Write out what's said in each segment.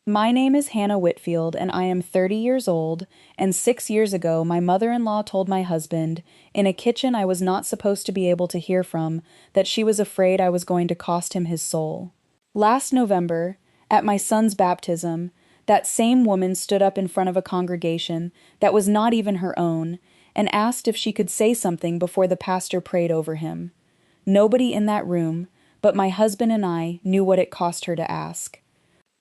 My name is Hannah Whitfield, and I am 30 years old, and 6 years ago my mother-in-law told my husband, in a kitchen I was not supposed to be able to hear from, that she was afraid I was going to cost him his soul. Last November, at my son's baptism, that same woman stood up in front of a congregation that was not even her own, and asked if she could say something before the pastor prayed over him. Nobody in that room, but my husband and I, knew what it cost her to ask.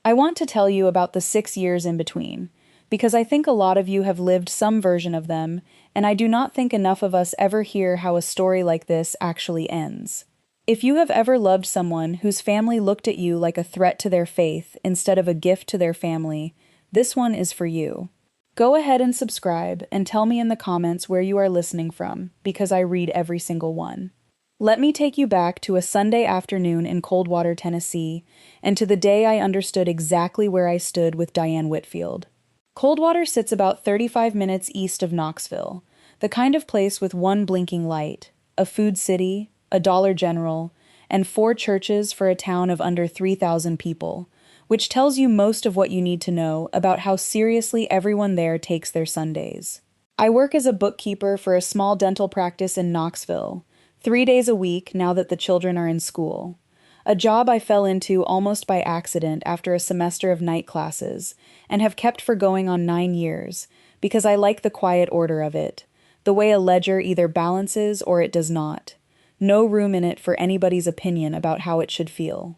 I want to tell you about the 6 years in between, because I think a lot of you have lived some version of them, and I do not think enough of us ever hear how a story like this actually ends. If you have ever loved someone whose family looked at you like a threat to their faith instead of a gift to their family, this one is for you. Go ahead and subscribe and tell me in the comments where you are listening from, because I read every single one. Let me take you back to a Sunday afternoon in Coldwater, Tennessee, and to the day I understood exactly where I stood with Diane Whitfield. Coldwater sits about 35 minutes east of Knoxville, the kind of place with one blinking light, a food city, a Dollar General, and 4 churches for a town of under 3,000 people, which tells you most of what you need to know about how seriously everyone there takes their Sundays. I work as a bookkeeper for a small dental practice in Knoxville, 3 days a week now that the children are in school. A job I fell into almost by accident after a semester of night classes, and have kept for going on 9 years, because I like the quiet order of it, the way a ledger either balances or it does not. No room in it for anybody's opinion about how it should feel.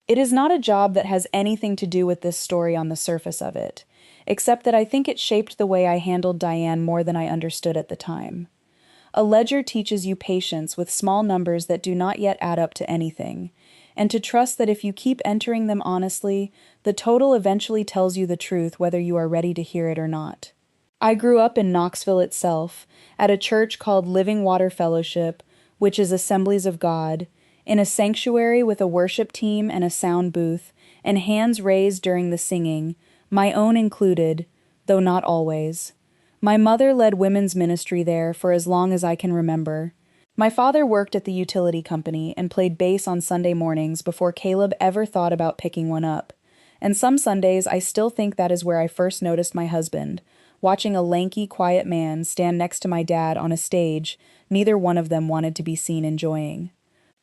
It is not a job that has anything to do with this story on the surface of it, except that I think it shaped the way I handled Diane more than I understood at the time. A ledger teaches you patience with small numbers that do not yet add up to anything, and to trust that if you keep entering them honestly, the total eventually tells you the truth whether you are ready to hear it or not. I grew up in Knoxville itself, at a church called Living Water Fellowship, which is Assemblies of God, in a sanctuary with a worship team and a sound booth, and hands raised during the singing, my own included, though not always. My mother led women's ministry there for as long as I can remember. My father worked at the utility company and played bass on Sunday mornings before Caleb ever thought about picking one up. And some Sundays I still think that is where I first noticed my husband, watching a lanky, quiet man stand next to my dad on a stage neither one of them wanted to be seen enjoying.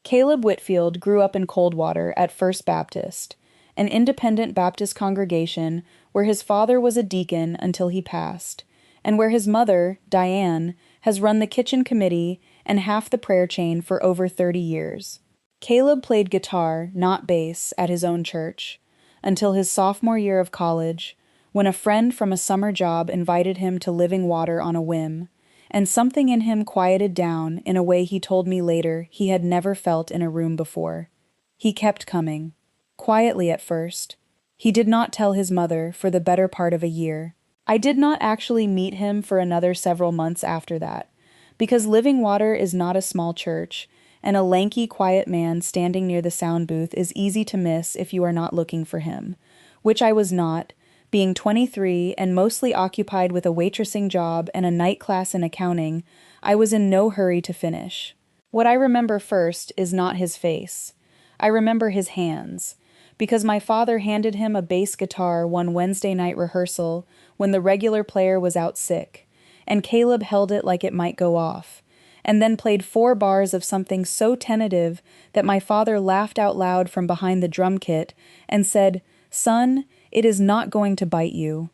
Caleb Whitfield grew up in Coldwater at First Baptist, an independent Baptist congregation where his father was a deacon until he passed, and where his mother, Diane, has run the kitchen committee and half the prayer chain for over 30 years. Caleb played guitar, not bass, at his own church, until his sophomore year of college, when a friend from a summer job invited him to Living Water on a whim, and something in him quieted down in a way he told me later he had never felt in a room before. He kept coming, quietly at first. He did not tell his mother for the better part of a year. I did not actually meet him for another several months after that, because Living Water is not a small church, and a lanky, quiet man standing near the sound booth is easy to miss if you are not looking for him, which I was not, being 23 and mostly occupied with a waitressing job and a night class in accounting. I was in no hurry to finish. What I remember first is not his face. I remember his hands, because my father handed him a bass guitar one Wednesday night rehearsal when the regular player was out sick, and Caleb held it like it might go off, and then played 4 bars of something so tentative that my father laughed out loud from behind the drum kit and said, "Son, it is not going to bite you."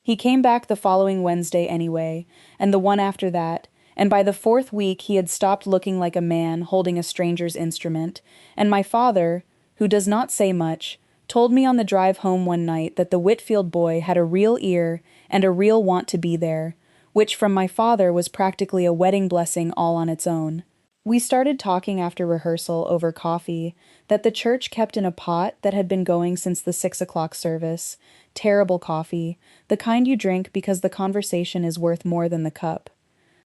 He came back the following Wednesday anyway, and the one after that, and by the 4th week he had stopped looking like a man holding a stranger's instrument, and my father, who does not say much, told me on the drive home one night that the Whitfield boy had a real ear and a real want to be there, which from my father was practically a wedding blessing all on its own. We started talking after rehearsal over coffee that the church kept in a pot that had been going since the 6 o'clock service. Terrible coffee, the kind you drink because the conversation is worth more than the cup.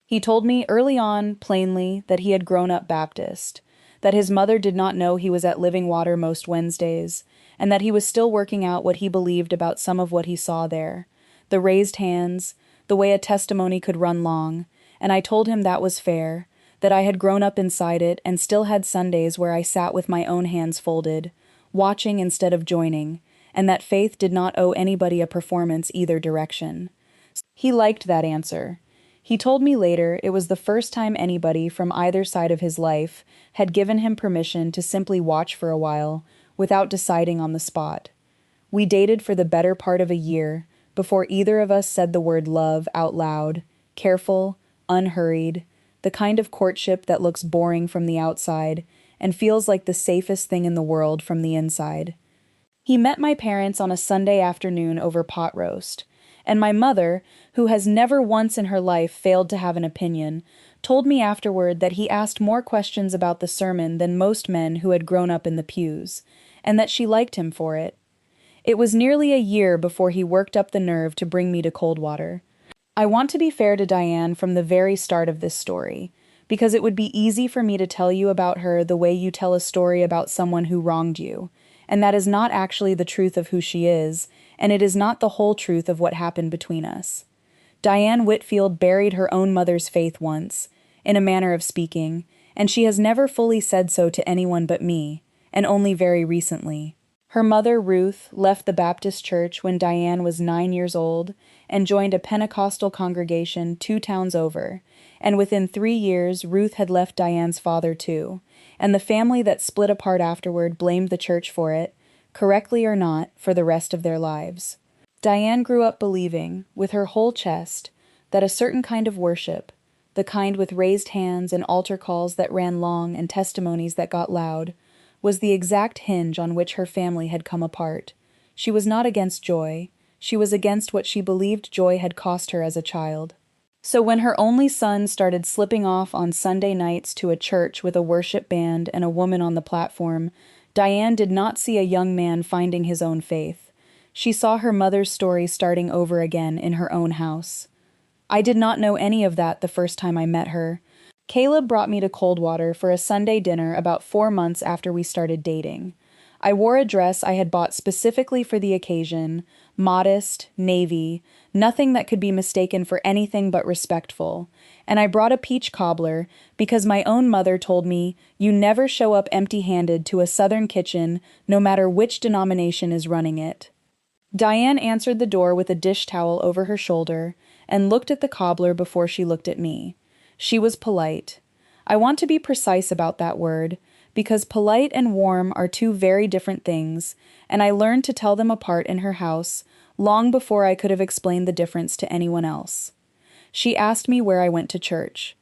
He told me early on, plainly, that he had grown up Baptist, that his mother did not know he was at Living Water most Wednesdays, and that he was still working out what he believed about some of what he saw there, the raised hands, the way a testimony could run long, and I told him that was fair, that I had grown up inside it and still had Sundays where I sat with my own hands folded, watching instead of joining, and that faith did not owe anybody a performance either direction. He liked that answer. He told me later it was the first time anybody from either side of his life had given him permission to simply watch for a while without deciding on the spot. We dated for the better part of a year before either of us said the word love out loud, careful, unhurried, the kind of courtship that looks boring from the outside and feels like the safest thing in the world from the inside. He met my parents on a Sunday afternoon over pot roast, and my mother, who has never once in her life failed to have an opinion, told me afterward that he asked more questions about the sermon than most men who had grown up in the pews, and that she liked him for it. It was nearly a year before he worked up the nerve to bring me to Coldwater. I want to be fair to Diane from the very start of this story, because it would be easy for me to tell you about her the way you tell a story about someone who wronged you, and that is not actually the truth of who she is, and it is not the whole truth of what happened between us. Diane Whitfield buried her own mother's faith once, in a manner of speaking, and she has never fully said so to anyone but me, and only very recently. Her mother, Ruth, left the Baptist church when Diane was 9 years old and joined a Pentecostal congregation 2 towns over, and within 3 years Ruth had left Diane's father too, and the family that split apart afterward blamed the church for it, correctly or not, for the rest of their lives. Diane grew up believing, with her whole chest, that a certain kind of worship, the kind with raised hands and altar calls that ran long and testimonies that got loud, was the exact hinge on which her family had come apart. She was not against joy. She was against what she believed joy had cost her as a child. So when her only son started slipping off on Sunday nights to a church with a worship band and a woman on the platform, Diane did not see a young man finding his own faith. She saw her mother's story starting over again in her own house. I did not know any of that the first time I met her. Caleb brought me to Coldwater for a Sunday dinner about 4 months after we started dating. I wore a dress I had bought specifically for the occasion, modest, navy, nothing that could be mistaken for anything but respectful, and I brought a peach cobbler because my own mother told me you never show up empty-handed to a southern kitchen no matter which denomination is running it. Diane answered the door with a dish towel over her shoulder and looked at the cobbler before she looked at me. She was polite. I want to be precise about that word, because polite and warm are 2 very different things, and I learned to tell them apart in her house long before I could have explained the difference to anyone else. She asked me where I went to church.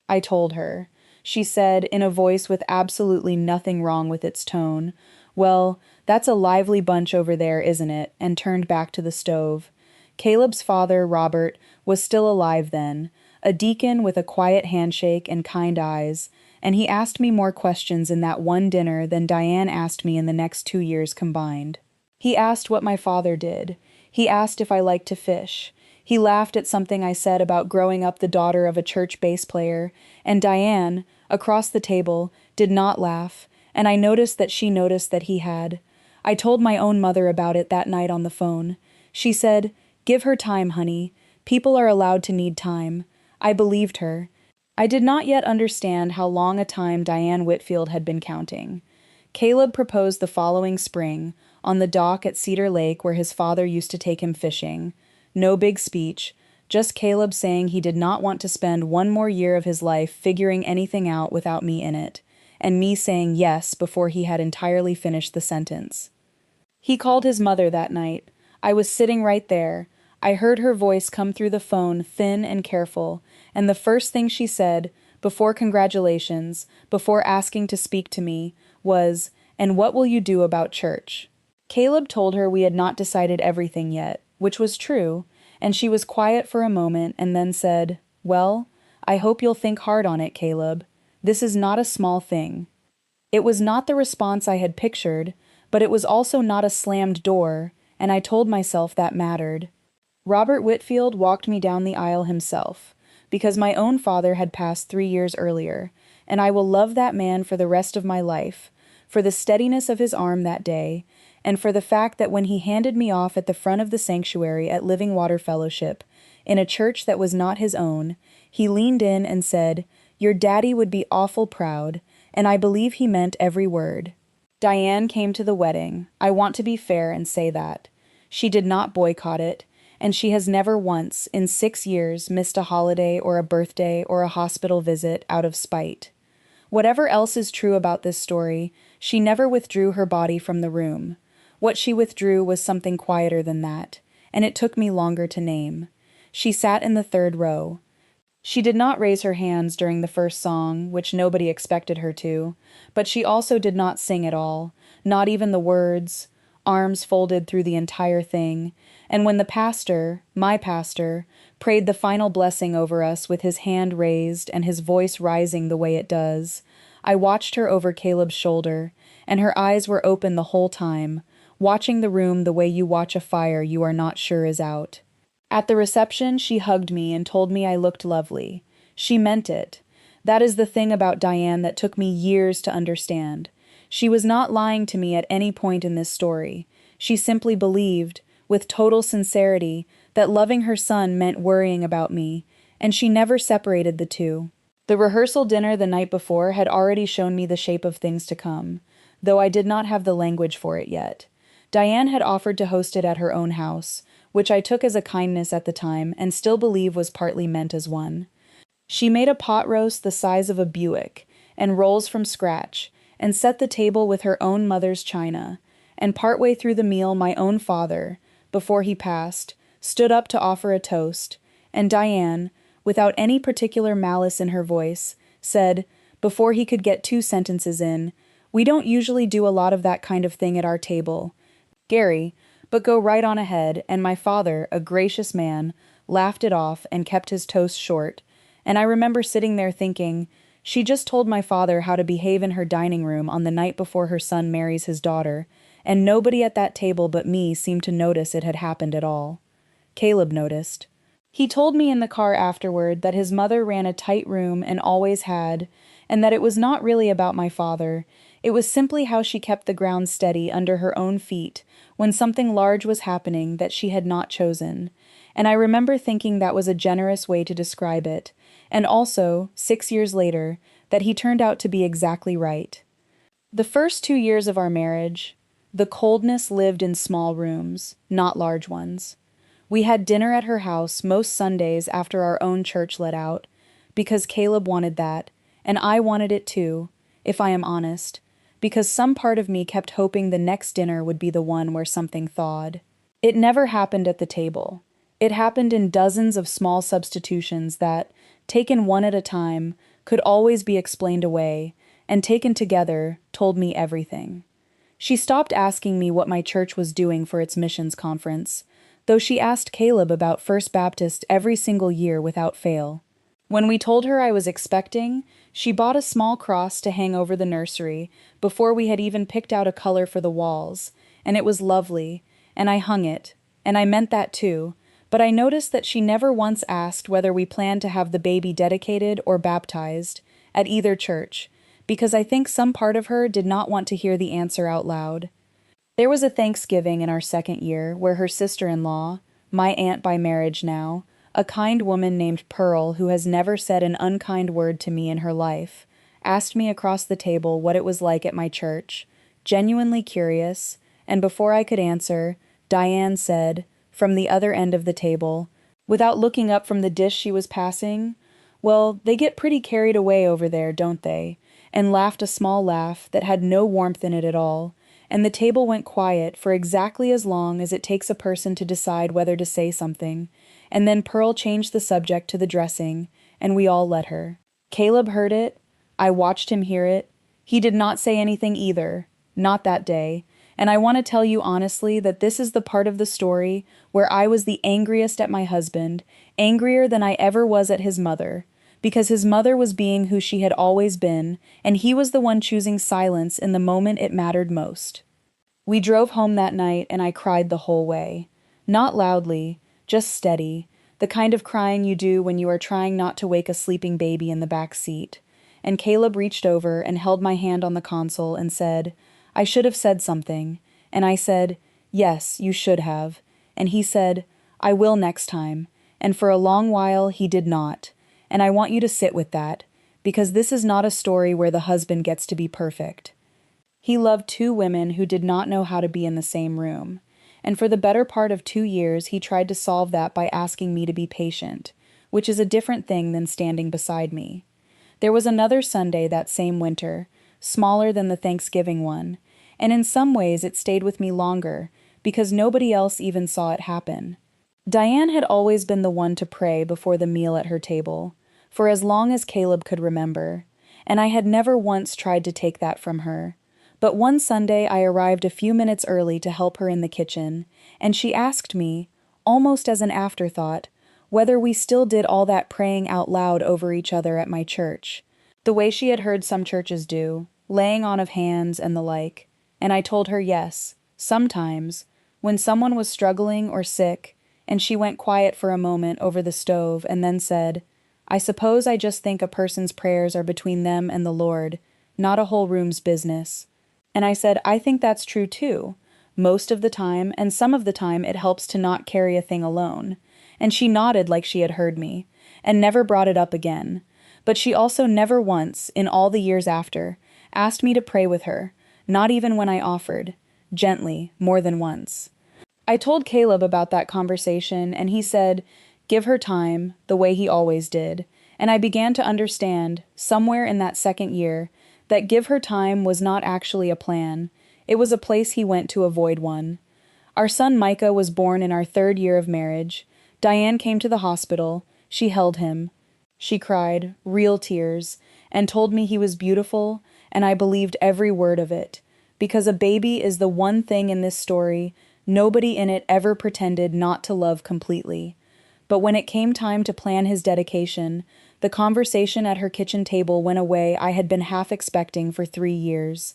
I told her. She said, in a voice with absolutely nothing wrong with its tone, "Well, that's a lively bunch over there, isn't it?" and turned back to the stove. Caleb's father, Robert, was still alive then, a deacon with a quiet handshake and kind eyes, and he asked me more questions in that one dinner than Diane asked me in the next 2 years combined. He asked what my father did. He asked if I liked to fish. He laughed at something I said about growing up the daughter of a church bass player, and Diane, across the table, did not laugh, and I noticed that she noticed that he had. I told my own mother about it that night on the phone. She said, "Give her time, honey. People are allowed to need time." I believed her. I did not yet understand how long a time Diane Whitfield had been counting. Caleb proposed the following spring, on the dock at Cedar Lake where his father used to take him fishing. No big speech, just Caleb saying he did not want to spend 1 more year of his life figuring anything out without me in it, and me saying yes before he had entirely finished the sentence. He called his mother that night. I was sitting right there. I heard her voice come through the phone, thin and careful, and the first thing she said, before congratulations, before asking to speak to me, was, "And what will you do about church?" Caleb told her we had not decided everything yet, which was true, and she was quiet for a moment and then said, "Well, I hope you'll think hard on it, Caleb. This is not a small thing." It was not the response I had pictured, but it was also not a slammed door, and I told myself that mattered. Robert Whitfield walked me down the aisle himself, because my own father had passed 3 years earlier, and I will love that man for the rest of my life, for the steadiness of his arm that day, and for the fact that when he handed me off at the front of the sanctuary at Living Water Fellowship, in a church that was not his own, he leaned in and said, "Your daddy would be awful proud," and I believe he meant every word. Diane came to the wedding. I want to be fair and say that. She did not boycott it, and she has never once, in 6 years, missed a holiday or a birthday or a hospital visit out of spite. Whatever else is true about this story, she never withdrew her body from the room. What she withdrew was something quieter than that, and it took me longer to name. She sat in the third row. She did not raise her hands during the first song, which nobody expected her to, but she also did not sing at all, not even the words, arms folded through the entire thing, and when the pastor, my pastor, prayed the final blessing over us with his hand raised and his voice rising the way it does, I watched her over Caleb's shoulder, and her eyes were open the whole time, watching the room the way you watch a fire you are not sure is out. At the reception, she hugged me and told me I looked lovely. She meant it. That is the thing about Diane that took me years to understand. She was not lying to me at any point in this story. She simply believed, with total sincerity, that loving her son meant worrying about me, and she never separated the two. The rehearsal dinner the night before had already shown me the shape of things to come, though I did not have the language for it yet. Diane had offered to host it at her own house, which I took as a kindness at the time and still believe was partly meant as one. She made a pot roast the size of a Buick, and rolls from scratch, and set the table with her own mother's china, and partway through the meal my own father, before he passed, stood up to offer a toast, and Diane, without any particular malice in her voice, said, before he could get 2 sentences in, "We don't usually do a lot of that kind of thing at our table, Gary, but go right on ahead," and my father, a gracious man, laughed it off and kept his toast short, and I remember sitting there thinking, she just told my father how to behave in her dining room on the night before her son marries his daughter, and nobody at that table but me seemed to notice it had happened at all. Caleb noticed. He told me in the car afterward that his mother ran a tight room and always had, and that it was not really about my father. It was simply how she kept the ground steady under her own feet when something large was happening that she had not chosen. And I remember thinking that was a generous way to describe it, and also, 6 years later, that he turned out to be exactly right. The first 2 years of our marriage, the coldness lived in small rooms, not large ones. We had dinner at her house most Sundays after our own church let out, because Caleb wanted that, and I wanted it too, if I am honest, because some part of me kept hoping the next dinner would be the one where something thawed. It never happened at the table. It happened in dozens of small substitutions that, taken one at a time, could always be explained away, and taken together, told me everything. She stopped asking me what my church was doing for its missions conference, though she asked Caleb about First Baptist every single year without fail. When we told her I was expecting, she bought a small cross to hang over the nursery before we had even picked out a color for the walls, and it was lovely, and I hung it, and I meant that too, but I noticed that she never once asked whether we planned to have the baby dedicated or baptized at either church, because I think some part of her did not want to hear the answer out loud. There was a Thanksgiving in our second year where her sister-in-law, my aunt by marriage now, a kind woman named Pearl who has never said an unkind word to me in her life, asked me across the table what it was like at my church, genuinely curious, and before I could answer, Diane said, from the other end of the table, without looking up from the dish she was passing, "Well, they get pretty carried away over there, don't they?" and laughed a small laugh that had no warmth in it at all, and the table went quiet for exactly as long as it takes a person to decide whether to say something, and then Pearl changed the subject to the dressing, and we all let her. Caleb heard it. I watched him hear it. He did not say anything either, not that day, and I want to tell you honestly that this is the part of the story where I was the angriest at my husband, angrier than I ever was at his mother, because his mother was being who she had always been, and he was the one choosing silence in the moment it mattered most. We drove home that night, and I cried the whole way. Not loudly, just steady, the kind of crying you do when you are trying not to wake a sleeping baby in the back seat. And Caleb reached over and held my hand on the console and said, "I should have said something." And I said, "Yes, you should have." And he said, "I will next time." And for a long while he did not. And I want you to sit with that, because this is not a story where the husband gets to be perfect. He loved two women who did not know how to be in the same room. And for the better part of 2 years, he tried to solve that by asking me to be patient, which is a different thing than standing beside me. There was another Sunday that same winter, smaller than the Thanksgiving one, and in some ways it stayed with me longer, because nobody else even saw it happen. Diane had always been the one to pray before the meal at her table, for as long as Caleb could remember, and I had never once tried to take that from her. But one Sunday I arrived a few minutes early to help her in the kitchen, and she asked me, almost as an afterthought, whether we still did all that praying out loud over each other at my church, the way she had heard some churches do, laying on of hands and the like, and I told her yes, sometimes, when someone was struggling or sick, and she went quiet for a moment over the stove and then said, "I suppose I just think a person's prayers are between them and the Lord, not a whole room's business." And I said, "I think that's true too. Most of the time, and some of the time it helps to not carry a thing alone." And she nodded like she had heard me, and never brought it up again. But she also never once, in all the years after, asked me to pray with her, not even when I offered, gently, more than once. I told Caleb about that conversation, and he said, "Give her time," the way he always did, and I began to understand, somewhere in that second year, that give her time was not actually a plan. It was a place he went to avoid one. Our son Micah was born in our 3rd year of marriage. Diane came to the hospital. She held him. She cried, real tears, and told me he was beautiful, and I believed every word of it, because a baby is the one thing in this story nobody in it ever pretended not to love completely. But when it came time to plan his dedication, the conversation at her kitchen table went a way I had been half expecting for 3 years.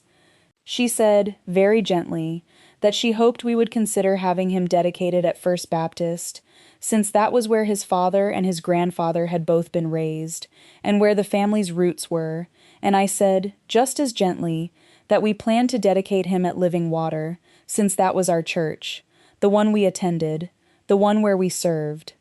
She said, very gently, that she hoped we would consider having him dedicated at First Baptist, since that was where his father and his grandfather had both been raised, and where the family's roots were, and I said, just as gently, that we planned to dedicate him at Living Water, since that was our church, the one we attended, the one where we served.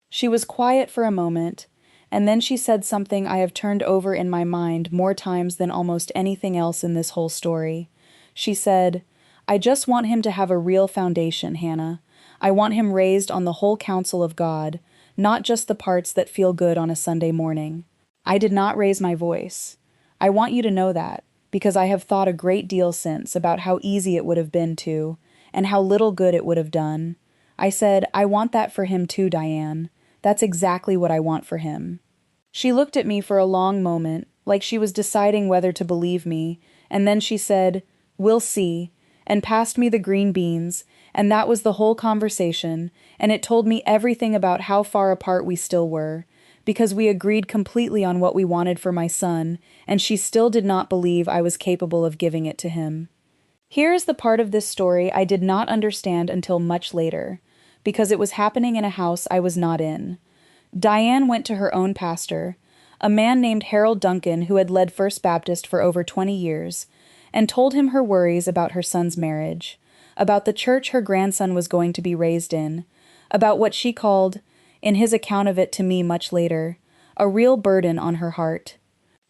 She was quiet for a moment, and then she said something I have turned over in my mind more times than almost anything else in this whole story. She said, "I just want him to have a real foundation, Hannah. I want him raised on the whole counsel of God, not just the parts that feel good on a Sunday morning." I did not raise my voice. I want you to know that, because I have thought a great deal since about how easy it would have been to, and how little good it would have done. I said, "I want that for him too, Diane. That's exactly what I want for him." She looked at me for a long moment, like she was deciding whether to believe me, and then she said, "We'll see," and passed me the green beans, and that was the whole conversation, and it told me everything about how far apart we still were, because we agreed completely on what we wanted for my son, and she still did not believe I was capable of giving it to him. Here is the part of this story I did not understand until much later, because it was happening in a house I was not in. Diane went to her own pastor, a man named Harold Duncan who had led First Baptist for over 20 years, and told him her worries about her son's marriage, about the church her grandson was going to be raised in, about what she called, in his account of it to me much later, a real burden on her heart.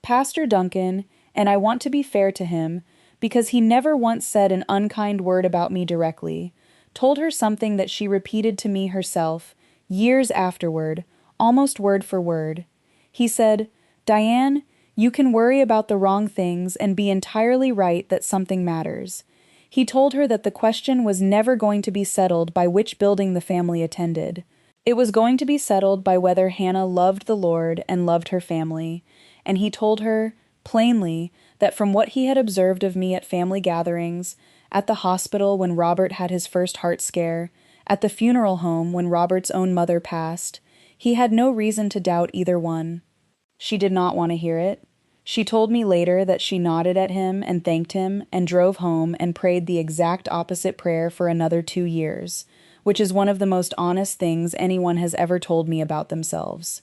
Pastor Duncan, and I want to be fair to him, because he never once said an unkind word about me directly, told her something that she repeated to me herself, years afterward, almost word for word. He said, "Diane, you can worry about the wrong things and be entirely right that something matters." He told her that the question was never going to be settled by which building the family attended. It was going to be settled by whether Hannah loved the Lord and loved her family, and he told her, plainly, that from what he had observed of me at family gatherings, at the hospital when Robert had his first heart scare, at the funeral home when Robert's own mother passed, he had no reason to doubt either one. She did not want to hear it. She told me later that she nodded at him and thanked him and drove home and prayed the exact opposite prayer for another 2 years, which is one of the most honest things anyone has ever told me about themselves.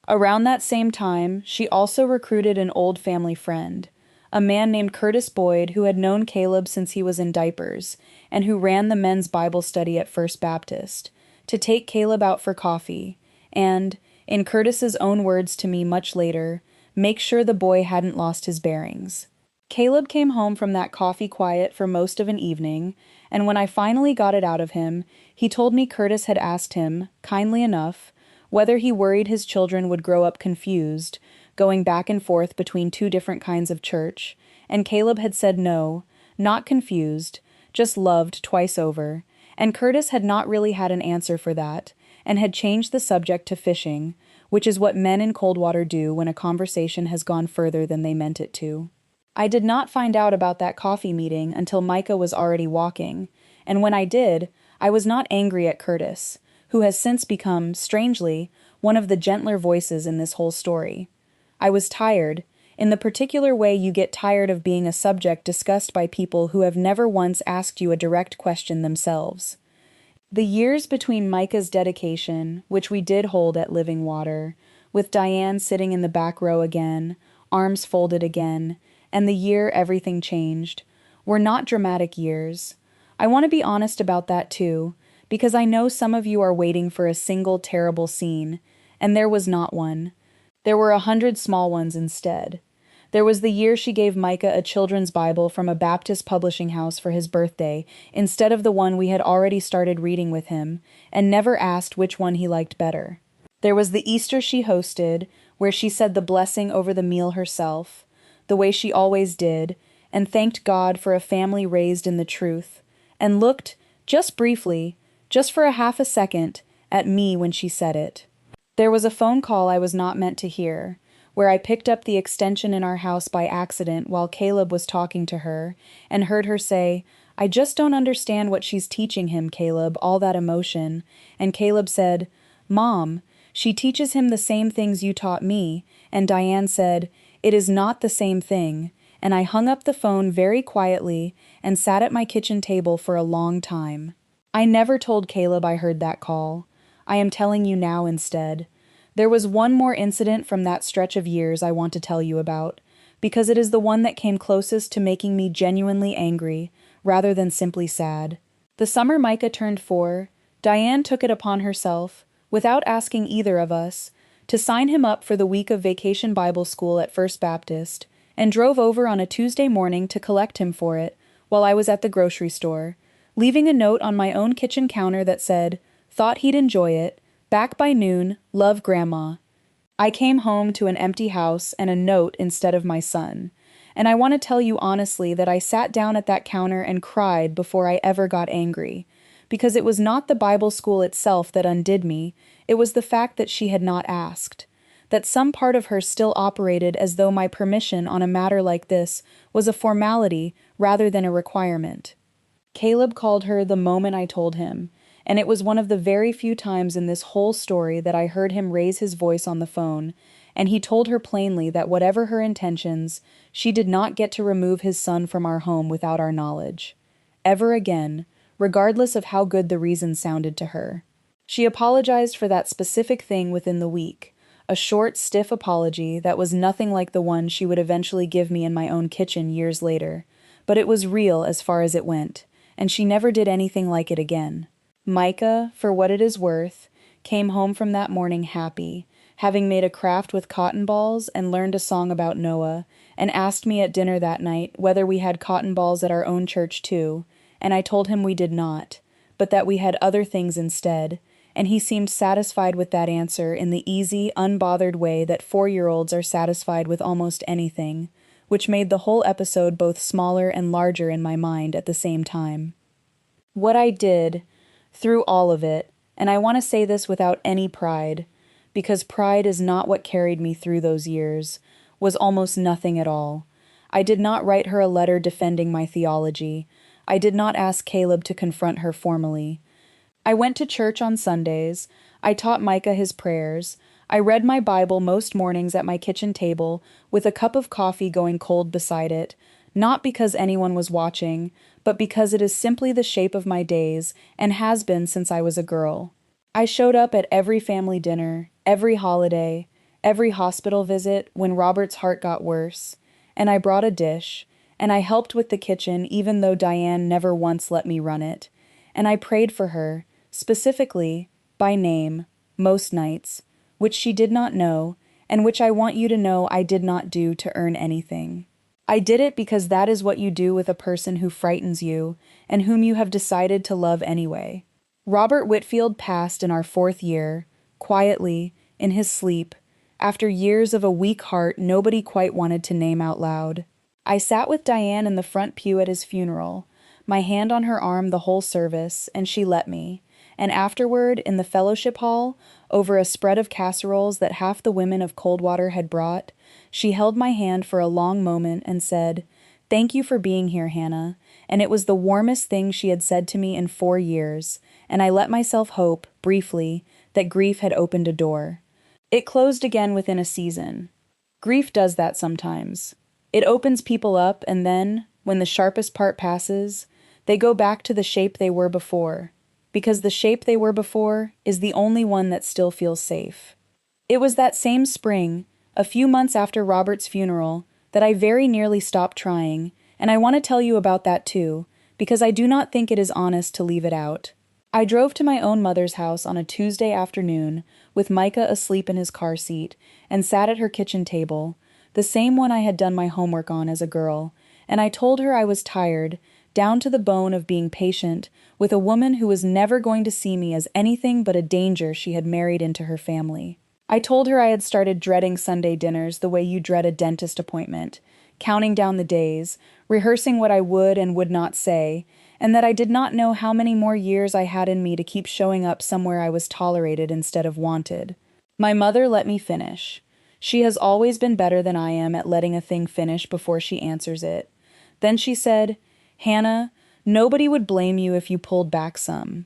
Around that same time, she also recruited an old family friend, a man named Curtis Boyd who had known Caleb since he was in diapers, and who ran the men's Bible study at First Baptist, to take Caleb out for coffee, and, in Curtis's own words to me much later, make sure the boy hadn't lost his bearings. Caleb came home from that coffee quiet for most of an evening, and when I finally got it out of him, he told me Curtis had asked him, kindly enough, whether he worried his children would grow up confused, going back and forth between two different kinds of church, and Caleb had said no, not confused, just loved twice over, and Curtis had not really had an answer for that, and had changed the subject to fishing, which is what men in Coldwater do when a conversation has gone further than they meant it to. I did not find out about that coffee meeting until Micah was already walking, and when I did, I was not angry at Curtis, who has since become, strangely, one of the gentler voices in this whole story. I was tired, in the particular way you get tired of being a subject discussed by people who have never once asked you a direct question themselves. The years between Micah's dedication, which we did hold at Living Water, with Diane sitting in the back row again, arms folded again, and the year everything changed, were not dramatic years. I want to be honest about that too, because I know some of you are waiting for a single terrible scene, and there was not one. There were 100 small ones instead. There was the year she gave Micah a children's Bible from a Baptist publishing house for his birthday, instead of the one we had already started reading with him, and never asked which one he liked better. There was the Easter she hosted, where she said the blessing over the meal herself, the way she always did, and thanked God for a family raised in the truth, and looked, just briefly, just for a half a second, at me when she said it. There was a phone call I was not meant to hear, where I picked up the extension in our house by accident while Caleb was talking to her, and heard her say, "I just don't understand what she's teaching him, Caleb, all that emotion." And Caleb said, "Mom, she teaches him the same things you taught me." And Diane said, "It is not the same thing." And I hung up the phone very quietly and sat at my kitchen table for a long time. I never told Caleb I heard that call. I am telling you now instead. There was one more incident from that stretch of years I want to tell you about, because it is the one that came closest to making me genuinely angry, rather than simply sad. The summer Micah turned 4, Diane took it upon herself, without asking either of us, to sign him up for the week of vacation Bible school at First Baptist, and drove over on a Tuesday morning to collect him for it, while I was at the grocery store, leaving a note on my own kitchen counter that said, "Thought he'd enjoy it. Back by noon. Love, Grandma." I came home to an empty house and a note instead of my son. And I want to tell you honestly that I sat down at that counter and cried before I ever got angry. Because it was not the Bible school itself that undid me, it was the fact that she had not asked. That some part of her still operated as though my permission on a matter like this was a formality rather than a requirement. Caleb called her the moment I told him, and it was one of the very few times in this whole story that I heard him raise his voice on the phone, and he told her plainly that whatever her intentions, she did not get to remove his son from our home without our knowledge. Ever again, regardless of how good the reason sounded to her. She apologized for that specific thing within the week, a short, stiff apology that was nothing like the one she would eventually give me in my own kitchen years later, but it was real as far as it went, and she never did anything like it again. Micah, for what it is worth, came home from that morning happy, having made a craft with cotton balls and learned a song about Noah, and asked me at dinner that night whether we had cotton balls at our own church too, and I told him we did not, but that we had other things instead, and he seemed satisfied with that answer in the easy, unbothered way that 4-year-olds are satisfied with almost anything, which made the whole episode both smaller and larger in my mind at the same time. What I did, through all of it, and I want to say this without any pride, because pride is not what carried me through those years, was almost nothing at all. I did not write her a letter defending my theology. I did not ask Caleb to confront her formally. I went to church on Sundays. I taught Micah his prayers. I read my Bible most mornings at my kitchen table with a cup of coffee going cold beside it, not because anyone was watching, but because it is simply the shape of my days and has been since I was a girl. I showed up at every family dinner, every holiday, every hospital visit when Robert's heart got worse, and I brought a dish, and I helped with the kitchen even though Diane never once let me run it, and I prayed for her, specifically, by name, most nights, which she did not know, and which I want you to know I did not do to earn anything. I did it because that is what you do with a person who frightens you and whom you have decided to love anyway. Robert Whitfield passed in our 4th year, quietly, in his sleep, after years of a weak heart nobody quite wanted to name out loud. I sat with Diane in the front pew at his funeral, my hand on her arm the whole service, and she let me. And afterward, in the fellowship hall, over a spread of casseroles that half the women of Coldwater had brought, she held my hand for a long moment and said, "Thank you for being here, Hannah." And it was the warmest thing she had said to me in 4 years, and I let myself hope, briefly, that grief had opened a door. It closed again within a season. Grief does that sometimes. It opens people up, and then, when the sharpest part passes, they go back to the shape they were before, because the shape they were before is the only one that still feels safe. It was that same spring, a few months after Robert's funeral, that I very nearly stopped trying, and I want to tell you about that too, because I do not think it is honest to leave it out. I drove to my own mother's house on a Tuesday afternoon, with Micah asleep in his car seat, and sat at her kitchen table, the same one I had done my homework on as a girl, and I told her I was tired, down to the bone of being patient, with a woman who was never going to see me as anything but a danger she had married into her family. I told her I had started dreading Sunday dinners the way you dread a dentist appointment, counting down the days, rehearsing what I would and would not say, and that I did not know how many more years I had in me to keep showing up somewhere I was tolerated instead of wanted. My mother let me finish. She has always been better than I am at letting a thing finish before she answers it. Then she said, "Hannah, nobody would blame you if you pulled back some.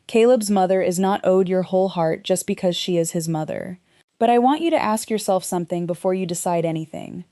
Caleb's mother is not owed your whole heart just because she is his mother. But I want you to ask yourself something before you decide anything.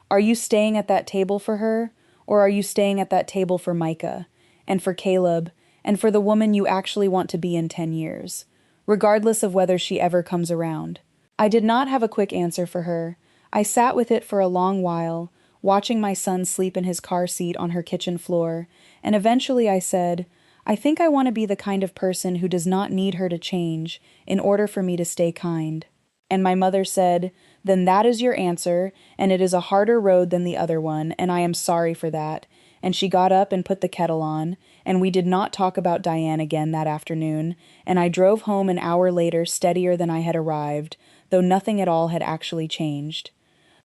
Are you staying at that table for her, or are you staying at that table for Micah, and for Caleb, and for the woman you actually want to be in 10 years, regardless of whether she ever comes around?" I did not have a quick answer for her. I sat with it for a long while, watching my son sleep in his car seat on her kitchen floor, and eventually I said, "I think I want to be the kind of person who does not need her to change in order for me to stay kind." And my mother said, "Then that is your answer, and it is a harder road than the other one, and I am sorry for that." And she got up and put the kettle on, and we did not talk about Diane again that afternoon, and I drove home an hour later steadier than I had arrived, though nothing at all had actually changed.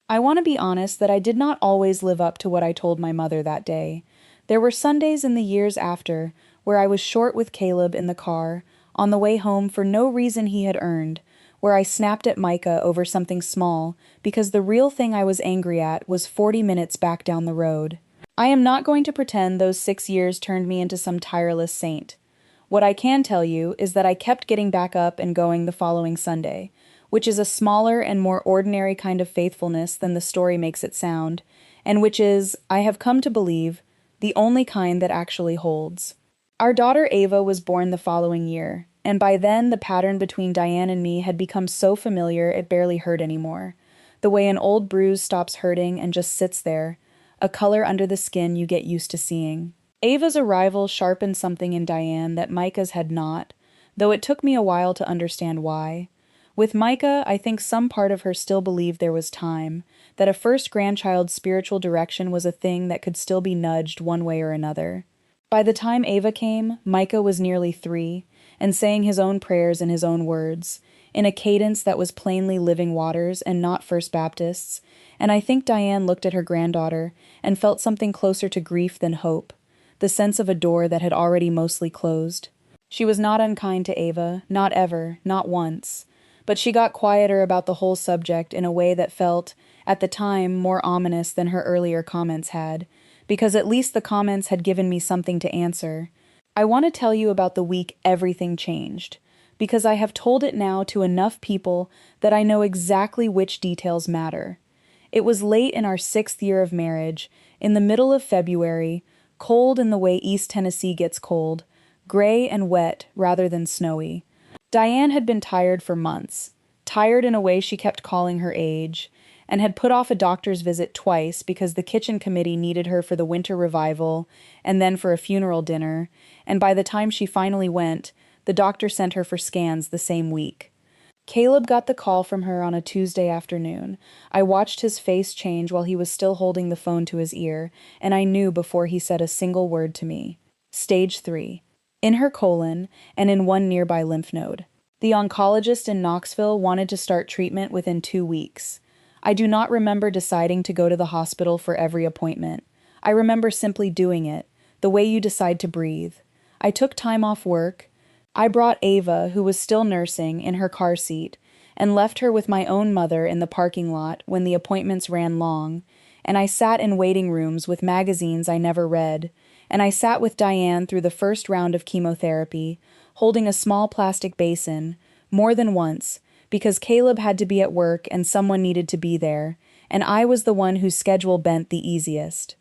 I want to be honest that I did not always live up to what I told my mother that day. There were Sundays in the years after where I was short with Caleb in the car, on the way home for no reason he had earned, where I snapped at Micah over something small because the real thing I was angry at was 40 minutes back down the road. I am not going to pretend those 6 years turned me into some tireless saint. What I can tell you is that I kept getting back up and going the following Sunday, which is a smaller and more ordinary kind of faithfulness than the story makes it sound, and which is, I have come to believe, the only kind that actually holds. Our daughter Ava was born the following year, and by then the pattern between Diane and me had become so familiar it barely hurt anymore. The way an old bruise stops hurting and just sits there, a color under the skin you get used to seeing. Ava's arrival sharpened something in Diane that Micah's had not, though it took me a while to understand why. With Micah, I think some part of her still believed there was time, that a first grandchild's spiritual direction was a thing that could still be nudged one way or another. By the time Ava came, Micah was nearly 3, and saying his own prayers in his own words, in a cadence that was plainly Living Waters and not First Baptist's, and I think Diane looked at her granddaughter and felt something closer to grief than hope, the sense of a door that had already mostly closed. She was not unkind to Ava, not ever, not once. But she got quieter about the whole subject in a way that felt, at the time, more ominous than her earlier comments had, because at least the comments had given me something to answer. I want to tell you about the week everything changed, because I have told it now to enough people that I know exactly which details matter. It was late in our 6th year of marriage, in the middle of February, cold in the way East Tennessee gets cold, gray and wet rather than snowy. Diane had been tired for months, tired in a way she kept calling her age, and had put off a doctor's visit twice because the kitchen committee needed her for the winter revival and then for a funeral dinner, and by the time she finally went, the doctor sent her for scans the same week. Caleb got the call from her on a Tuesday afternoon. I watched his face change while he was still holding the phone to his ear, and I knew before he said a single word to me. Stage 3. In her colon, and in one nearby lymph node. The oncologist in Knoxville wanted to start treatment within 2 weeks. I do not remember deciding to go to the hospital for every appointment. I remember simply doing it, the way you decide to breathe. I took time off work. I brought Ava, who was still nursing, in her car seat, and left her with my own mother in the parking lot when the appointments ran long, and I sat in waiting rooms with magazines I never read, and I sat with Diane through the first round of chemotherapy, holding a small plastic basin, more than once, because Caleb had to be at work and someone needed to be there, and I was the one whose schedule bent the easiest.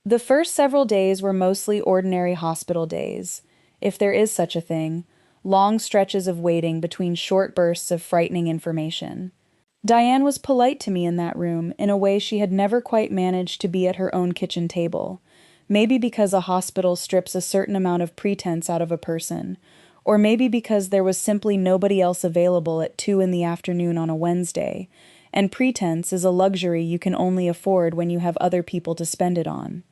The first several days were mostly ordinary hospital days, if there is such a thing, long stretches of waiting between short bursts of frightening information. Diane was polite to me in that room in a way she had never quite managed to be at her own kitchen table, maybe because a hospital strips a certain amount of pretense out of a person, or maybe because there was simply nobody else available at 2 in the afternoon on a Wednesday, and pretense is a luxury you can only afford when you have other people to spend it on.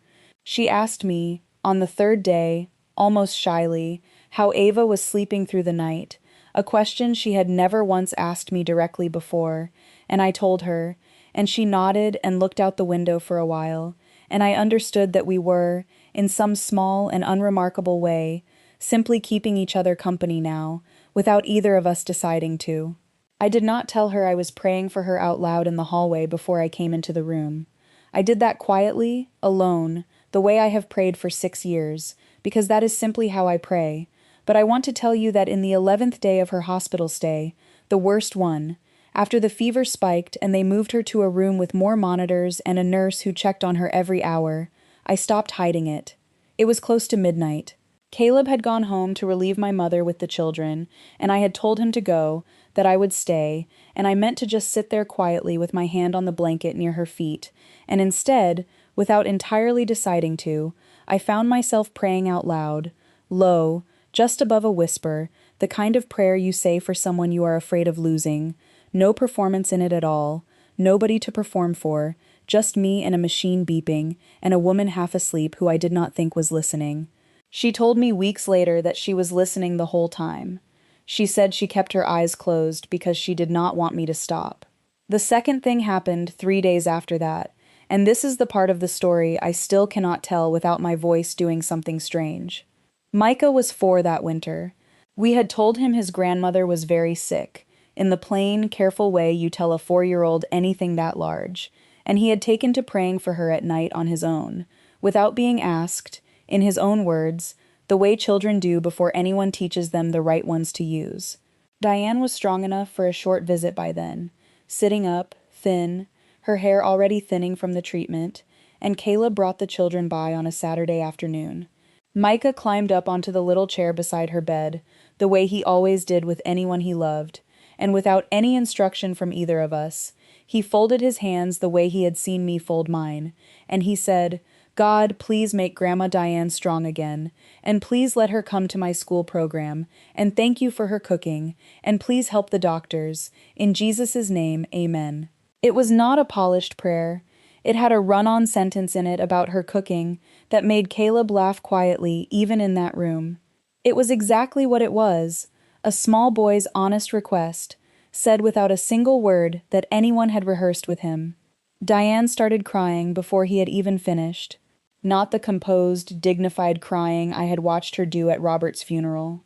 She asked me, on the third day, almost shyly, how Ava was sleeping through the night, a question she had never once asked me directly before, and I told her, and she nodded and looked out the window for a while, and I understood that we were, in some small and unremarkable way, simply keeping each other company now, without either of us deciding to. I did not tell her I was praying for her out loud in the hallway before I came into the room. I did that quietly, alone, the way I have prayed for 6 years, because that is simply how I pray. But I want to tell you that in the 11th day of her hospital stay, the worst one, after the fever spiked and they moved her to a room with more monitors and a nurse who checked on her every hour, I stopped hiding it. It was close to midnight. Caleb had gone home to relieve my mother with the children, and I had told him to go, that I would stay, and I meant to just sit there quietly with my hand on the blanket near her feet, and instead, without entirely deciding to, I found myself praying out loud, low, just above a whisper, the kind of prayer you say for someone you are afraid of losing, no performance in it at all, nobody to perform for, just me and a machine beeping, and a woman half asleep who I did not think was listening. She told me weeks later that she was listening the whole time. She said she kept her eyes closed because she did not want me to stop. The second thing happened 3 days after that, and this is the part of the story I still cannot tell without my voice doing something strange. Micah was 4 that winter. We had told him his grandmother was very sick, in the plain, careful way you tell a 4-year-old anything that large, and he had taken to praying for her at night on his own, without being asked, in his own words, the way children do before anyone teaches them the right ones to use. Diane was strong enough for a short visit by then, sitting up, thin, her hair already thinning from the treatment, and Caleb brought the children by on a Saturday afternoon. Micah climbed up onto the little chair beside her bed, the way he always did with anyone he loved, and without any instruction from either of us, he folded his hands the way he had seen me fold mine, and he said, God, please make Grandma Diane strong again, and please let her come to my school program, and thank you for her cooking, and please help the doctors. In Jesus' name, amen. It was not a polished prayer. It had a run-on sentence in it about her cooking that made Caleb laugh quietly even in that room. It was exactly what it was, a small boy's honest request, said without a single word that anyone had rehearsed with him. Diane started crying before he had even finished. Not the composed, dignified crying I had watched her do at Robert's funeral.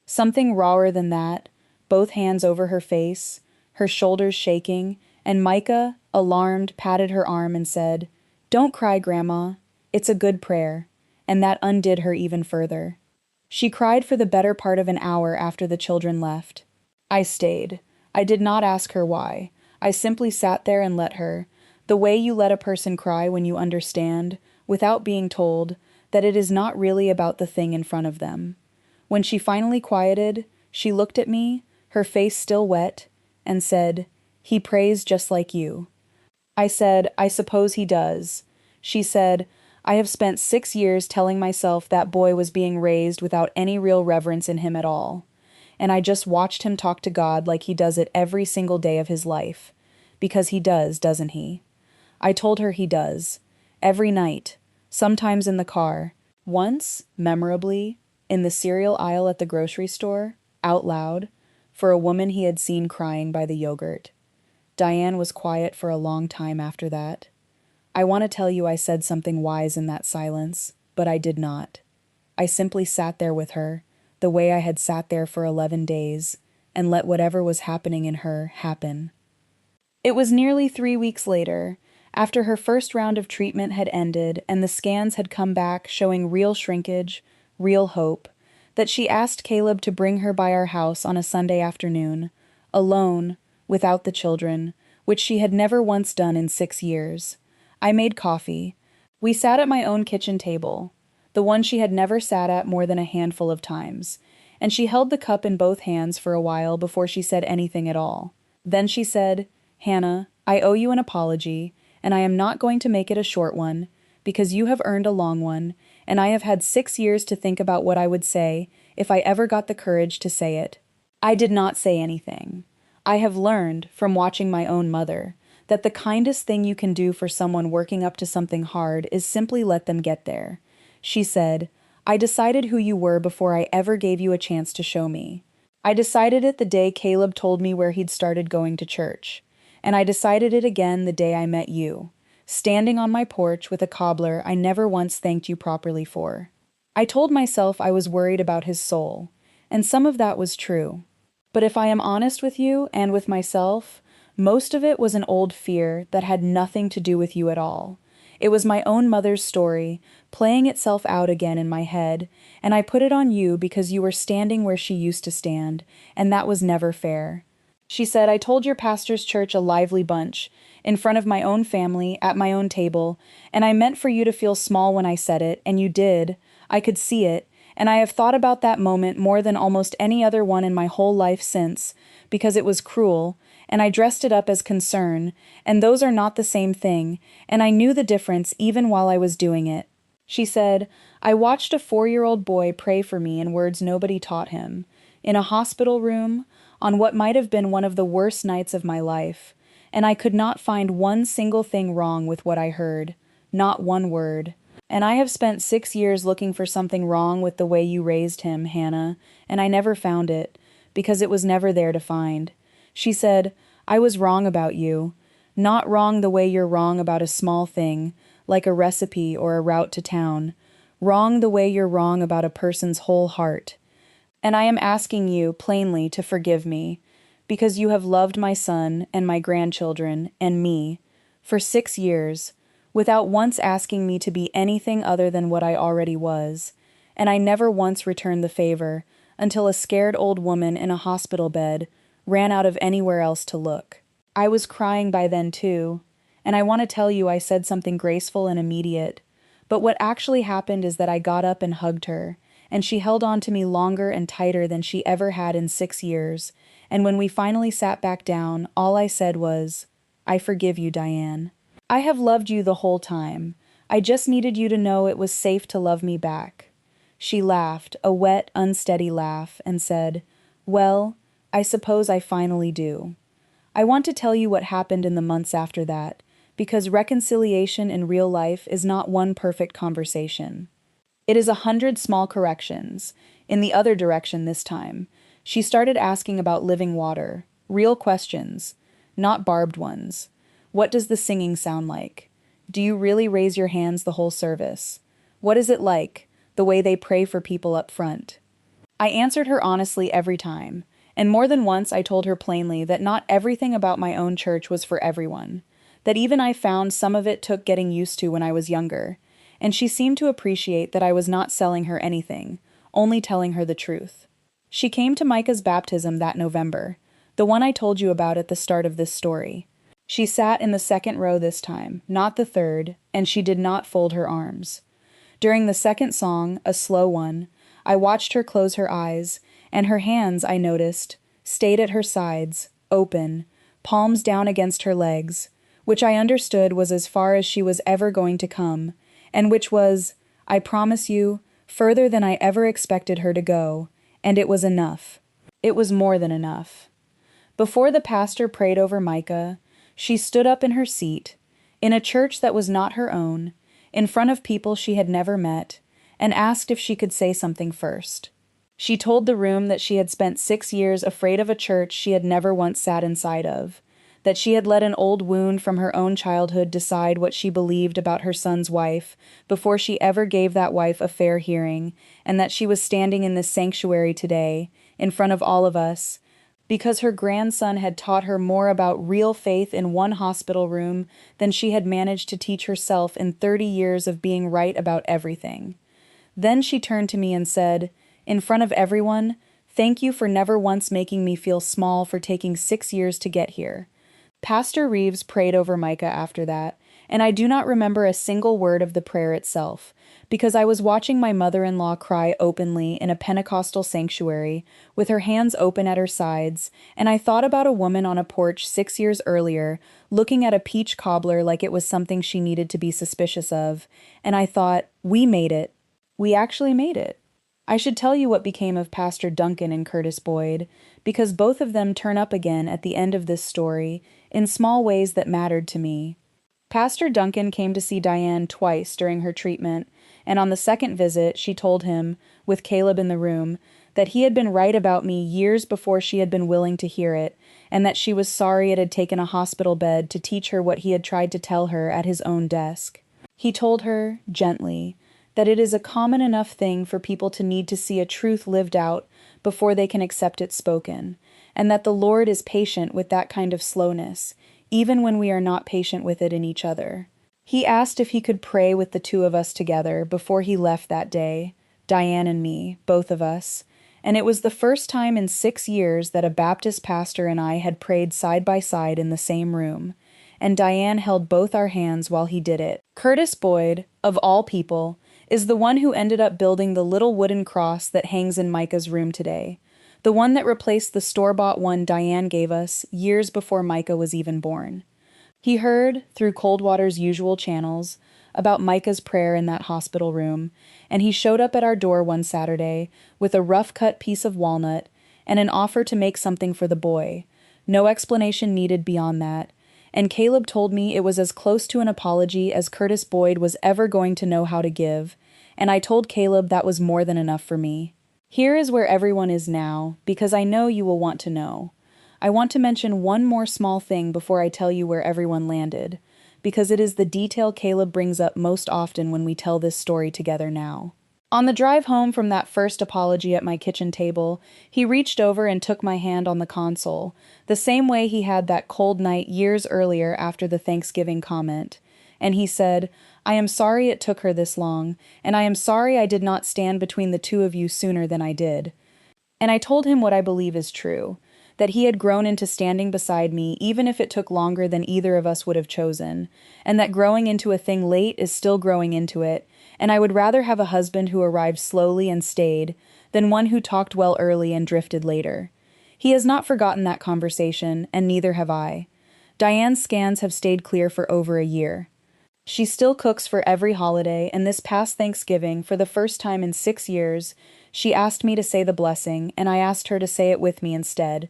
Something rawer than that, both hands over her face, her shoulders shaking, and Micah, alarmed, patted her arm and said, "Don't cry, Grandma. It's a good prayer." And that undid her even further. She cried for the better part of an hour after the children left. I stayed. I did not ask her why. I simply sat there and let her, the way you let a person cry when you understand, without being told, that it is not really about the thing in front of them. When she finally quieted, she looked at me, her face still wet, and said, "He prays just like you." I said, "I suppose he does." She said, "I have spent 6 years telling myself that boy was being raised without any real reverence in him at all. and I just watched him talk to God like he does it every single day of his life. Because he does, doesn't he? I told her he does. Every night, sometimes in the car, once, memorably, in the cereal aisle at the grocery store, out loud, for a woman he had seen crying by the yogurt. Diane was quiet for a long time after that. I want to tell you I said something wise in that silence, but I did not. I simply sat there with her, the way I had sat there for 11 days, and let whatever was happening in her happen. It was nearly 3 weeks later, after her first round of treatment had ended and the scans had come back showing real shrinkage, real hope, that she asked Caleb to bring her by our house on a Sunday afternoon, alone, without the children, which she had never once done in 6 years. I made coffee. We sat at my own kitchen table, the one she had never sat at more than a handful of times, and she held the cup in both hands for a while before she said anything at all. Then she said, "Hannah, I owe you an apology, and I am not going to make it a short one, because you have earned a long one, and I have had 6 years to think about what I would say if I ever got the courage to say it." I did not say anything. I have learned, from watching my own mother, that the kindest thing you can do for someone working up to something hard is simply let them get there. She said, "I decided who you were before I ever gave you a chance to show me. I decided it the day Caleb told me where he'd started going to church. And I decided it again the day I met you, standing on my porch with a cobbler I never once thanked you properly for. I told myself I was worried about his soul, and some of that was true. But if I am honest with you and with myself, most of it was an old fear that had nothing to do with you at all. It was my own mother's story, playing itself out again in my head, and I put it on you because you were standing where she used to stand, and that was never fair." She said, "I told your pastor's church a lively bunch, in front of my own family, at my own table, and I meant for you to feel small when I said it, and you did. I could see it, and I have thought about that moment more than almost any other one in my whole life since, because it was cruel, and I dressed it up as concern, and those are not the same thing, and I knew the difference even while I was doing it." She said, "I watched a 4-year-old boy pray for me in words nobody taught him, in a hospital room, on what might have been one of the worst nights of my life, and I could not find one single thing wrong with what I heard, not one word. And I have spent 6 years looking for something wrong with the way you raised him, Hannah, and I never found it, because it was never there to find." She said, "I was wrong about you, not wrong the way you're wrong about a small thing, like a recipe or a route to town, wrong the way you're wrong about a person's whole heart. And I am asking you, plainly, to forgive me, because you have loved my son and my grandchildren and me for 6 years, without once asking me to be anything other than what I already was, and I never once returned the favor until a scared old woman in a hospital bed ran out of anywhere else to look. I was crying by then too, and I want to tell you I said something graceful and immediate, but what actually happened is that I got up and hugged her, and she held on to me longer and tighter than she ever had in 6 years, and when we finally sat back down, all I said was, 'I forgive you, Diane. I have loved you the whole time. I just needed you to know it was safe to love me back.' She laughed, a wet, unsteady laugh, and said, 'Well, I suppose I finally do.' I want to tell you what happened in the months after that, because reconciliation in real life is not one perfect conversation. It is 100 small corrections, in the other direction this time. She started asking about living water, real questions, not barbed ones. What does the singing sound like? Do you really raise your hands the whole service? What is it like, the way they pray for people up front? I answered her honestly every time, and more than once I told her plainly that not everything about my own church was for everyone, that even I found some of it took getting used to when I was younger, and she seemed to appreciate that I was not selling her anything, only telling her the truth. She came to Micah's baptism that November, the one I told you about at the start of this story. She sat in the second row this time, not the third, and she did not fold her arms. During the second song, a slow one, I watched her close her eyes, and her hands, I noticed, stayed at her sides, open, palms down against her legs, which I understood was as far as she was ever going to come, and which was, I promise you, further than I ever expected her to go, and it was enough. It was more than enough. Before the pastor prayed over Micah, she stood up in her seat, in a church that was not her own, in front of people she had never met, and asked if she could say something first. She told the room that she had spent 6 years afraid of a church she had never once sat inside of, that she had let an old wound from her own childhood decide what she believed about her son's wife before she ever gave that wife a fair hearing, and that she was standing in this sanctuary today, in front of all of us, because her grandson had taught her more about real faith in one hospital room than she had managed to teach herself in 30 years of being right about everything. Then she turned to me and said, in front of everyone, "Thank you for never once making me feel small for taking 6 years to get here." Pastor Reeves prayed over Micah after that, and I do not remember a single word of the prayer itself, because I was watching my mother-in-law cry openly in a Pentecostal sanctuary, with her hands open at her sides, and I thought about a woman on a porch 6 years earlier, looking at a peach cobbler like it was something she needed to be suspicious of, and I thought, we made it. We actually made it. I should tell you what became of Pastor Duncan and Curtis Boyd, because both of them turn up again at the end of this story in small ways that mattered to me. Pastor Duncan came to see Diane twice during her treatment, and on the second visit she told him, with Caleb in the room, that he had been right about me years before she had been willing to hear it, and that she was sorry it had taken a hospital bed to teach her what he had tried to tell her at his own desk. He told her, gently, that it is a common enough thing for people to need to see a truth lived out before they can accept it spoken, and that the Lord is patient with that kind of slowness, even when we are not patient with it in each other. He asked if he could pray with the two of us together before he left that day, Diane and me, both of us, and it was the first time in 6 years that a Baptist pastor and I had prayed side by side in the same room, and Diane held both our hands while he did it. Curtis Boyd, of all people, is the one who ended up building the little wooden cross that hangs in Micah's room today, the one that replaced the store-bought one Diane gave us years before Micah was even born. He heard, through Coldwater's usual channels, about Micah's prayer in that hospital room, and he showed up at our door one Saturday with a rough-cut piece of walnut and an offer to make something for the boy. No explanation needed beyond that, and Caleb told me it was as close to an apology as Curtis Boyd was ever going to know how to give, and I told Caleb that was more than enough for me. Here is where everyone is now, because I know you will want to know. I want to mention one more small thing before I tell you where everyone landed, because it is the detail Caleb brings up most often when we tell this story together now. On the drive home from that first apology at my kitchen table, he reached over and took my hand on the console, the same way he had that cold night years earlier after the Thanksgiving comment. And he said, "I am sorry it took her this long, and I am sorry I did not stand between the two of you sooner than I did." And I told him what I believe is true, that he had grown into standing beside me even if it took longer than either of us would have chosen, and that growing into a thing late is still growing into it, and I would rather have a husband who arrived slowly and stayed than one who talked well early and drifted later. He has not forgotten that conversation, and neither have I. Diane's scans have stayed clear for over a year. She still cooks for every holiday, and this past Thanksgiving, for the first time in 6 years, she asked me to say the blessing, and I asked her to say it with me instead,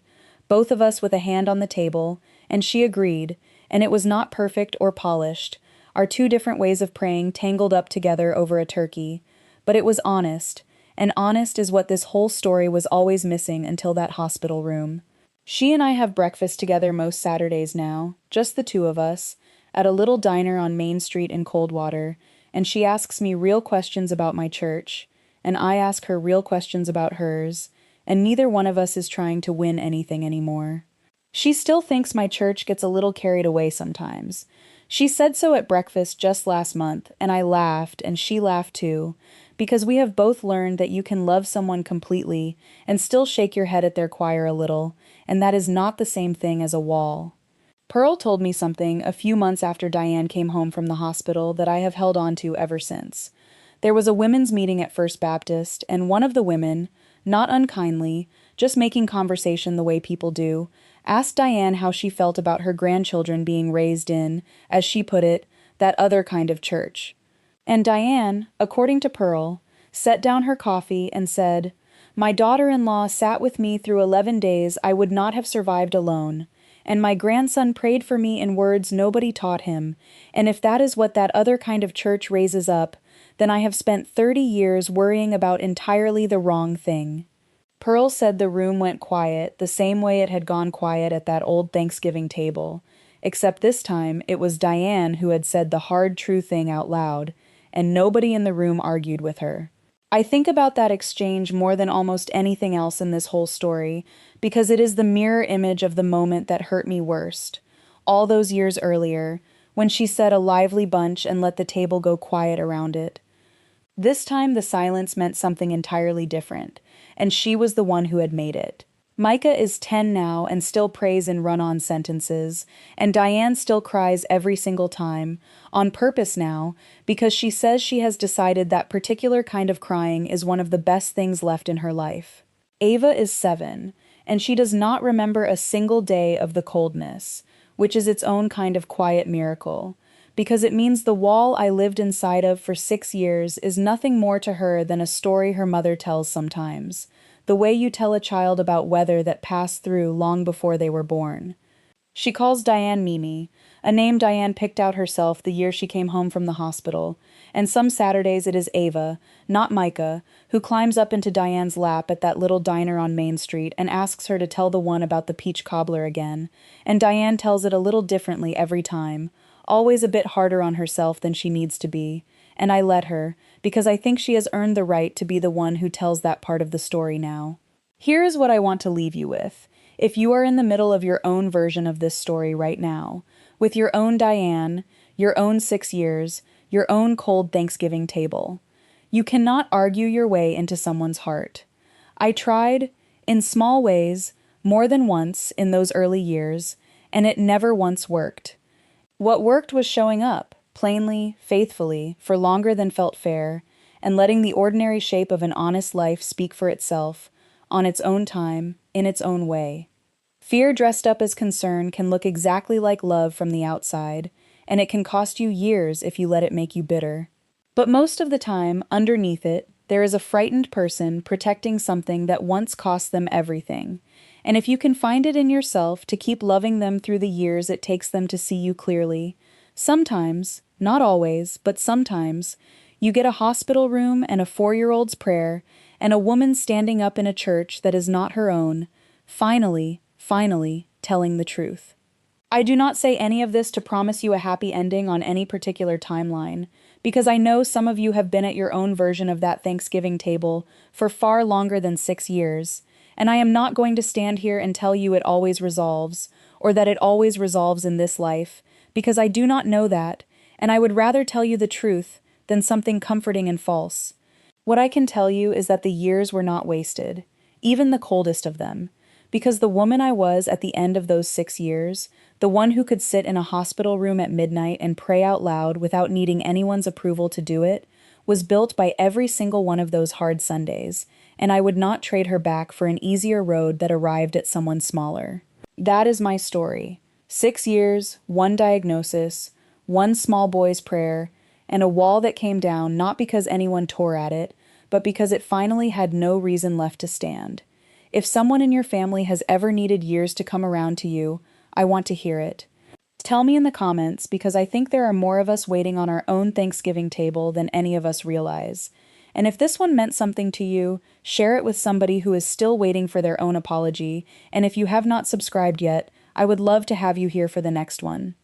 both of us with a hand on the table, and she agreed, and it was not perfect or polished, our two different ways of praying tangled up together over a turkey, but it was honest, and honest is what this whole story was always missing until that hospital room. She and I have breakfast together most Saturdays now, just the two of us, at a little diner on Main Street in Coldwater, and she asks me real questions about my church, and I ask her real questions about hers, and neither one of us is trying to win anything anymore. She still thinks my church gets a little carried away sometimes. She said so at breakfast just last month, and I laughed, and she laughed too, because we have both learned that you can love someone completely and still shake your head at their choir a little, and that is not the same thing as a wall. Pearl told me something a few months after Diane came home from the hospital that I have held on to ever since. There was a women's meeting at First Baptist, and one of the women, not unkindly, just making conversation the way people do, asked Diane how she felt about her grandchildren being raised in, as she put it, that other kind of church. And Diane, according to Pearl, set down her coffee and said, My daughter-in-law sat with me through 11 days I would not have survived alone, and my grandson prayed for me in words nobody taught him, and if that is what that other kind of church raises up, then I have spent 30 years worrying about entirely the wrong thing." Pearl said the room went quiet, the same way it had gone quiet at that old Thanksgiving table, except this time it was Diane who had said the hard true thing out loud, and nobody in the room argued with her. I think about that exchange more than almost anything else in this whole story, because it is the mirror image of the moment that hurt me worst. All those years earlier, when she said a lively bunch and let the table go quiet around it. This time the silence meant something entirely different, and she was the one who had made it. Micah is 10 now and still prays in run-on sentences, and Diane still cries every single time, on purpose now, because she says she has decided that particular kind of crying is one of the best things left in her life. Ava is 7, and she does not remember a single day of the coldness, which is its own kind of quiet miracle, because it means the wall I lived inside of for 6 years is nothing more to her than a story her mother tells sometimes, the way you tell a child about weather that passed through long before they were born. She calls Diane Mimi, a name Diane picked out herself the year she came home from the hospital, and some Saturdays it is Ava, not Micah, who climbs up into Diane's lap at that little diner on Main Street and asks her to tell the one about the peach cobbler again, and Diane tells it a little differently every time, always a bit harder on herself than she needs to be, and I let her, because I think she has earned the right to be the one who tells that part of the story now. Here is what I want to leave you with. If you are in the middle of your own version of this story right now, with your own Diane, your own 6 years, your own cold Thanksgiving table, you cannot argue your way into someone's heart. I tried, in small ways, more than once in those early years, and it never once worked. What worked was showing up, plainly, faithfully, for longer than felt fair, and letting the ordinary shape of an honest life speak for itself, on its own time, in its own way. Fear dressed up as concern can look exactly like love from the outside, and it can cost you years if you let it make you bitter. But most of the time, underneath it, there is a frightened person protecting something that once cost them everything, and if you can find it in yourself to keep loving them through the years it takes them to see you clearly, sometimes, not always, but sometimes, you get a hospital room and a 4-year-old's prayer and a woman standing up in a church that is not her own, finally telling the truth. I do not say any of this to promise you a happy ending on any particular timeline, because I know some of you have been at your own version of that Thanksgiving table for far longer than 6 years, and I am not going to stand here and tell you it always resolves, or that it always resolves in this life, because I do not know that, and I would rather tell you the truth than something comforting and false. What I can tell you is that the years were not wasted, even the coldest of them, because the woman I was at the end of those 6 years, the one who could sit in a hospital room at midnight and pray out loud without needing anyone's approval to do it, was built by every single one of those hard Sundays, and I would not trade her back for an easier road that arrived at someone smaller. That is my story. 6 years, 1 diagnosis, 1 small boy's prayer, and a wall that came down not because anyone tore at it, but because it finally had no reason left to stand. If someone in your family has ever needed years to come around to you, I want to hear it. Tell me in the comments, because I think there are more of us waiting on our own Thanksgiving table than any of us realize. And if this one meant something to you, share it with somebody who is still waiting for their own apology, and if you have not subscribed yet, I would love to have you here for the next one.